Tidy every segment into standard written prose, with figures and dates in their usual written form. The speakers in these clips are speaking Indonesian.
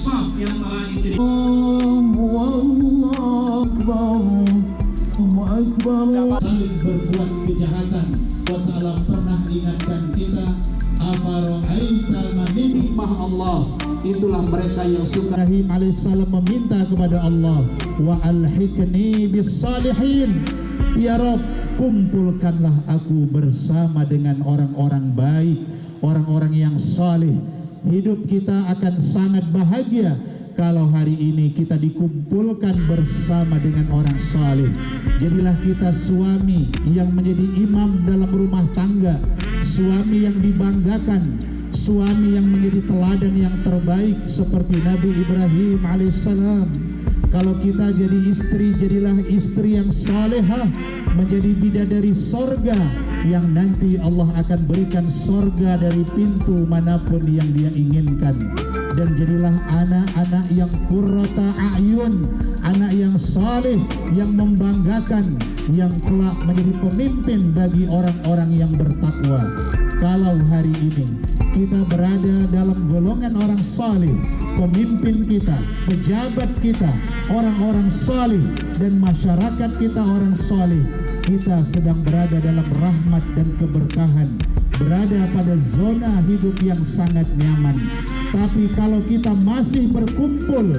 Saf yang telah diceritakan. Saling berbuat kejahatan. Allah Ta'ala pernah ingatkan kita, afara'aital nikmah Allah. Itulah mereka yang suka. Ibrahim alaihissalam meminta kepada Allah, wa alhiqni bis salihin. Ya Rabb, kumpulkanlah aku bersama dengan orang-orang baik, orang-orang yang saleh. Hidup kita akan sangat bahagia kalau hari ini kita dikumpulkan bersama dengan orang saleh. Jadilah kita suami yang menjadi imam dalam rumah tangga, suami yang dibanggakan, suami yang menjadi teladan yang terbaik seperti Nabi Ibrahim alaihissalam. Kalau kita jadi istri, jadilah istri yang salehah, menjadi bidadari sorga yang nanti Allah akan berikan sorga dari pintu manapun yang Dia inginkan. Dan jadilah anak-anak yang qurrata a'yun, anak yang saleh, yang membanggakan, yang kelak menjadi pemimpin bagi orang-orang yang bertakwa. Kalau hari ini kita berada dalam golongan orang saleh, pemimpin kita, pejabat kita, orang-orang saleh, dan masyarakat kita orang saleh, kita sedang berada dalam rahmat dan keberkahan, berada pada zona hidup yang sangat nyaman. Tapi kalau kita masih berkumpul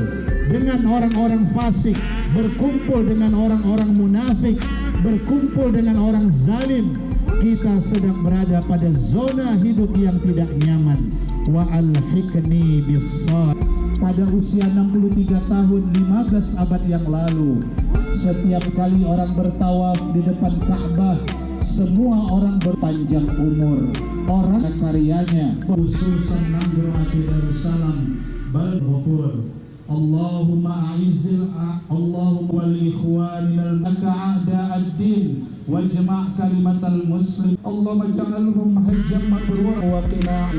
dengan orang-orang fasik, berkumpul dengan orang-orang munafik, berkumpul dengan orang zalim, kita sedang berada pada zona hidup yang tidak nyaman. Wa alhiqni bis-salih. Pada usia 63 tahun 15 abad yang lalu, setiap kali orang bertawaf di depan Ka'bah, semua orang berpanjang umur. Orang karyanya khususan Nabiyul Darussalam bal ghafur. Allahumma a'izzil Allahumma wal ikhwanina al-a'da ad-din wajma' kalimatal muslim. Allahumma ja'alhum hajjan mabrura wa qina'